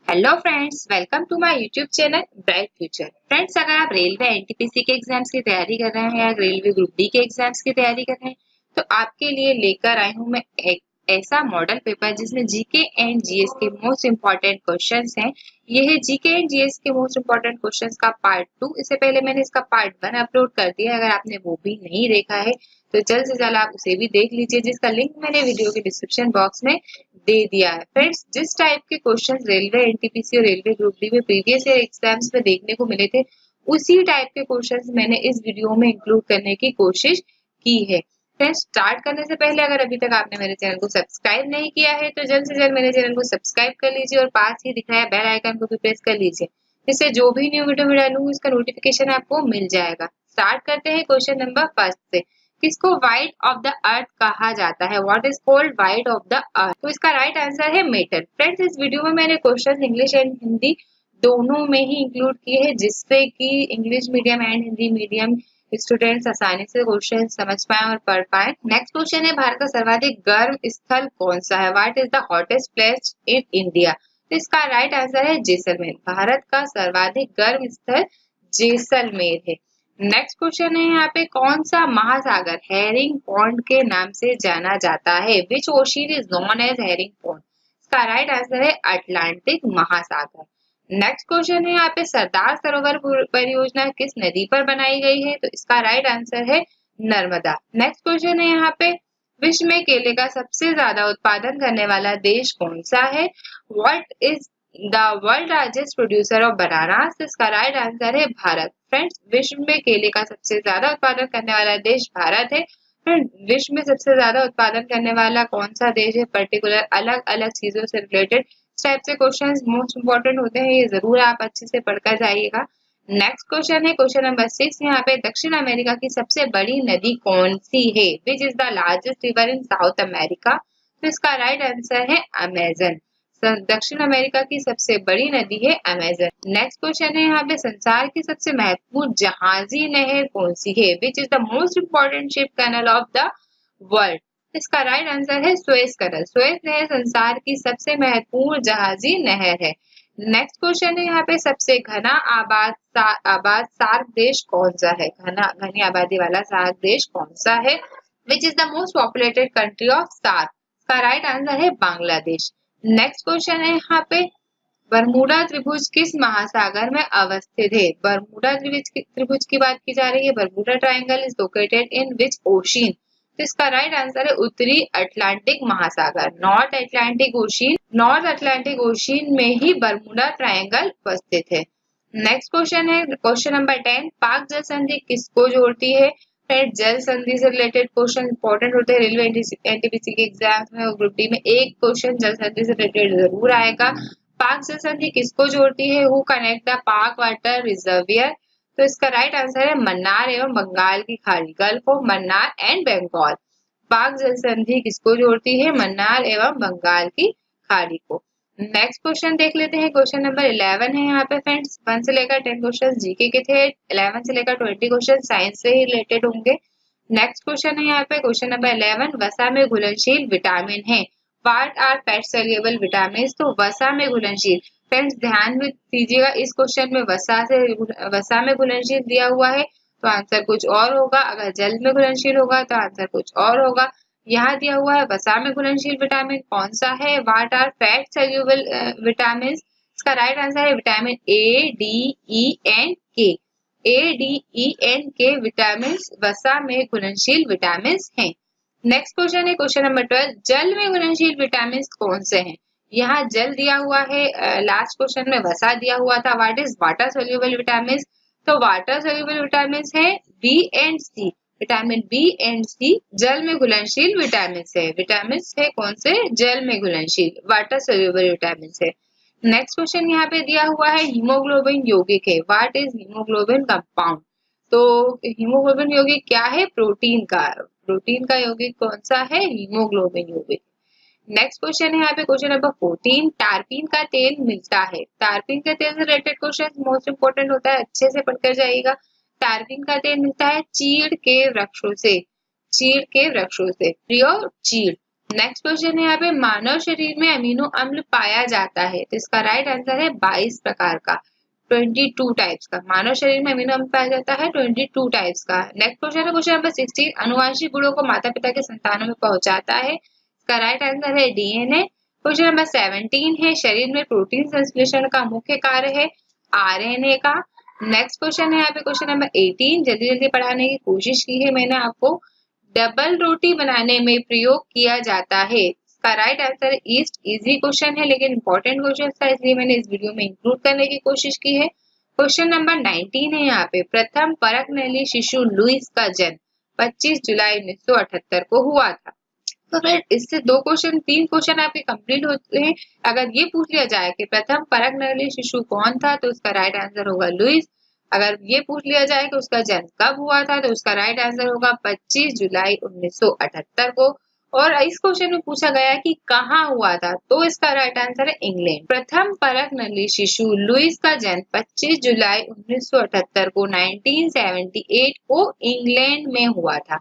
Hello friends, welcome to my YouTube channel bright future. Friends, अगर आप railway NTPC के exams की तैयारी कर रहे हैं या रेलवे ग्रुप डी के एग्जाम्स की तैयारी कर रहे हैं तो आपके लिए लेकर आई हूं मैं एक ऐसा मॉडल पेपर जिसमें जीके एंड जीएस के मोस्ट इम्पोर्टेंट क्वेश्चंस हैं। ये है जीके एंड जीएस के मोस्ट इम्पोर्टेंट क्वेश्चंस का पार्ट 2। इससे पहले मैंने इसका पार्ट 1 अपलोड कर दिया है। अगर आपने वो भी नहीं देखा है तो जल्द से जल्द आप उसे भी देख लीजिए, जिसका लिंक मैंने वीडियो के डिस्क्रिप्शन बॉक्स में दे दिया है। फ्रेंड्स, जिस टाइप के क्वेश्चंस रेलवे एनटीपीसी और रेलवे ग्रुप डी में प्रीवियस ईयर एग्जाम्स में देखने को मिले थे, उसी टाइप के क्वेश्चंस मैंने इस वीडियो में इंक्लूड करने की कोशिश की है। फ्रेंड्स, स्टार्ट करने से पहले अगर अभी तक आपने मेरे चैनल को सब्सक्राइब नहीं किया है तो जल्द से जल्द मेरे चैनल को सब्सक्राइब कर लीजिए और पास ही दिख रहा है बेल आइकन को भी प्रेस कर लीजिए, जिससे जो भी न्यू वीडियो में डालूंगी उसका नोटिफिकेशन आपको मिल जाएगा। स्टार्ट करते हैं क्वेश्चन नंबर फर्स्ट से। किसको वाइट ऑफ द अर्थ कहा जाता है? What is called white of the earth? तो इसका राइट आंसर है मेटल। फ्रेंड्स, इस वीडियो में मैंने क्वेश्चन इंग्लिश एंड हिंदी दोनों में ही इंक्लूड किए हैं, जिससे कि English medium and Hindi medium students आसानी से क्वेश्चन समझ पाए और पढ़ पाए। नेक्स्ट क्वेश्चन है, भारत का सर्वाधिक गर्म स्थल कौन सा है? What is the hottest place in India? तो इसका राइट आंसर है जैसलमेर। भारत का सर्वाधिक गर्म स्थल जैसलमेर है। नेक्स्ट क्वेश्चन है यहाँ पे, कौन सा महासागर हेरिंग पॉन्ड के नाम से जाना जाता है? Which ocean is known as herring pond? इसका राइट आंसर है अटलांटिक महासागर। नेक्स्ट क्वेश्चन है यहाँ पे, सरदार सरोवर परियोजना किस नदी पर बनाई गई है? तो इसका राइट आंसर है नर्मदा। नेक्स्ट क्वेश्चन है यहाँ पे, विश्व में केले का सबसे ज्यादा उत्पादन करने वाला देश कौन सा है? What is the world largest producer of बनाना? इसका राइट आंसर है भारत। फ्रेंड्स, विश्व में केले का सबसे ज्यादा उत्पादन करने वाला देश भारत है। विश्व में सबसे ज्यादा उत्पादन करने वाला कौन सा देश है? पर्टिकुलर अलग अलग चीजों से रिलेटेड टाइप से क्वेश्चंस मोस्ट इंपोर्टेंट होते हैं, ये जरूर आप अच्छे से पढ़कर जाइएगा। नेक्स्ट क्वेश्चन है क्वेश्चन नंबर 6। यहाँ पे दक्षिण अमेरिका की सबसे बड़ी नदी कौन सी है? Which is the largest river in south America? तो इसका राइट आंसर है अमेजन। दक्षिण अमेरिका की सबसे बड़ी नदी है अमेजन। नेक्स्ट क्वेश्चन है यहाँ पे, संसार की सबसे महत्वपूर्ण जहाजी नहर कौन सी है? Which is the most important ship canal of the world? इसका राइट आंसर है सुएज कैनल। सुएज नहर संसार की सबसे महत्वपूर्ण जहाजी नहर है। नेक्स्ट क्वेश्चन है यहाँ पे, सबसे घना आबाद सार्क देश कौन सा है? घनी आबादी वाला सार्क देश कौन सा है? Which is the most populated country of SAARC? इसका राइट आंसर है बांग्लादेश। नेक्स्ट क्वेश्चन है यहाँ पे, बरमूडा त्रिभुज किस महासागर में अवस्थित है? बरमूडा त्रिभुज की बात की जा रही है। Bermuda triangle is located in which ocean? तो इसका राइट आंसर है उत्तरी अटलांटिक महासागर, north Atlantic ocean. North Atlantic ocean में ही बरमूडा ट्रायंगल उपस्थित है। नेक्स्ट क्वेश्चन है क्वेश्चन नंबर 10। पाक जल संधि किसको जोड़ती है? फिर जल संधि से रिलेटेड क्वेश्चन इंपॉर्टेंट होते हैं रेलवे एनटीपीसी के एग्जाम्स में और ग्रुप डी में एक क्वेश्चन जल संधि से रिलेटेड जरूर आएगा। पाक जल संधि किसको जोड़ती है? हु कनेक्ट द पाक वाटर रिजर्वियर? तो इसका राइट आंसर है मन्नार एवं बंगाल की खाड़ी, gulf of Mannar and Bengal. Palk जल संधि किसको जोड़ती है? मन्नार एवं बंगाल की खाड़ी को। नेक्स्ट क्वेश्चन देख लेते हैं, क्वेश्चन नंबर 11 है यहाँ पे। फ्रेंड्स, 1 से लेकर 10 क्वेश्चन जीके के थे, 11 से लेकर 20 क्वेश्चन साइंस से ही रिलेटेड होंगे। नेक्स्ट क्वेश्चन है यहाँ पे क्वेश्चन नंबर 11। वसा में घुलनशील विटामिन है? What are fat soluble vitamin? तो वसा में घुलनशील, फ्रेंड्स ध्यान में दीजिएगा, इस क्वेश्चन में वसा में घुलनशील दिया हुआ है तो आंसर कुछ और होगा। अगर जल में घुलनशील होगा तो आंसर कुछ और होगा। यहाँ दिया हुआ है वसा में घुलनशील विटामिन कौन सा है? What are fat soluble vitamin? इसका राइट आंसर है vitamin A, D, E and K. A, D, E and K vitamin वसा में घुलनशील विटामिन हैं। नेक्स्ट क्वेश्चन है क्वेश्चन नंबर 12। जल में घुलनशील विटामिन कौन से हैं? यहाँ जल दिया हुआ है, लास्ट क्वेश्चन में वसा दिया हुआ था। What is water soluble vitamin? तो वाटर सोल्यूबल विटामिन है B and C. Vitamin B and C जल में घुलनशील विटामिन है। विटामिन है कौन से? जल में घुलनशील वाटर सोल्यूबल विटामिन है। नेक्स्ट क्वेश्चन यहाँ पे दिया हुआ है, हीमोग्लोबिन यौगिक है। What is haemoglobin compound? तो हीमोग्लोबिन यौगिक क्या है? प्रोटीन का। प्रोटीन का यौगिक कौन सा है? हीमोग्लोबिन यौगिक। नेक्स्ट क्वेश्चन है यहाँ पे क्वेश्चन नंबर 14। टारपीन का तेल मिलता है? टारपीन के तेल से रिलेटेड क्वेश्चन मोस्ट इंपोर्टेंट होता है, अच्छे से पढ़कर जाइएगा। टारपीन का तेल मिलता है चीड़ के वृक्षों से। चीड़ के वृक्षों से, प्रियो चीड़। नेक्स्ट क्वेश्चन है यहाँ पे मानव शरीर में अमीनो अम्ल पाया जाता है, तो इसका राइट आंसर है 22 प्रकार का, 22 टाइप्स का। मानव शरीर में अमीनो अम्ल पाया जाता है 22 टाइप्स का। नेक्स्ट क्वेश्चन है क्वेश्चन नंबर 16, अनुवांशिक गुणों को माता पिता के संतानों में पहुंचाता है, इसका राइट आंसर है डीएनए। क्वेश्चन नंबर 17 है शरीर में प्रोटीन संश्लेषण का मुख्य कार्य है आरएनए का। नेक्स्ट क्वेश्चन है यहाँ पे क्वेश्चन नंबर 18, जल्दी जल्दी पढ़ाने की कोशिश की है मैंने आपको। डबल रोटी बनाने में प्रयोग किया जाता है, इसका right answer east. Easy question है लेकिन इंपॉर्टेंट क्वेश्चन था, इसलिए मैंने इस वीडियो में इंक्लूड करने की कोशिश की है। क्वेश्चन नंबर 19 है यहाँ पे, प्रथम परखनली शिशु लुईस का जन्म 25 जुलाई 1978 को हुआ था। तो फिर इससे 3 क्वेश्चन आपके कंप्लीट होते हैं। अगर ये पूछ लिया जाए कि प्रथम परखनली शिशु कौन था, तो उसका राइट आंसर होगा लुईस। अगर ये पूछ लिया जाए कि उसका जन्म कब हुआ था, तो उसका राइट आंसर होगा 25 जुलाई 1978 को। और इस क्वेश्चन में पूछा गया कि कहाँ हुआ था, तो इसका राइट आंसर है इंग्लैंड। प्रथम परखनली शिशु लुईस का जन्म 25 जुलाई 1978 को 1978 को इंग्लैंड में हुआ था।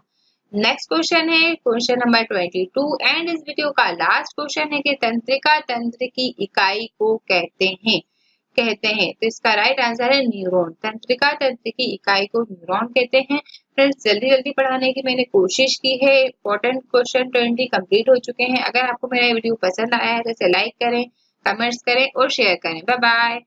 नेक्स्ट क्वेश्चन है क्वेश्चन नंबर 22 एंड इस वीडियो का लास्ट क्वेश्चन है कि तंत्रिका तंत्र की इकाई को कहते हैं, तो इसका राइट आंसर है न्यूरॉन। तंत्रिका तंत्र की इकाई को न्यूरॉन कहते हैं। फ्रेंड्स जल्दी जल्दी पढ़ाने की मैंने कोशिश की है। इंपॉर्टेंट क्वेश्चन 20 कंप्लीट हो चुके हैं। अगर आपको मेरा वीडियो पसंद आया है तो इसे लाइक करें, कमेंट्स करें और शेयर करें। Bye bye.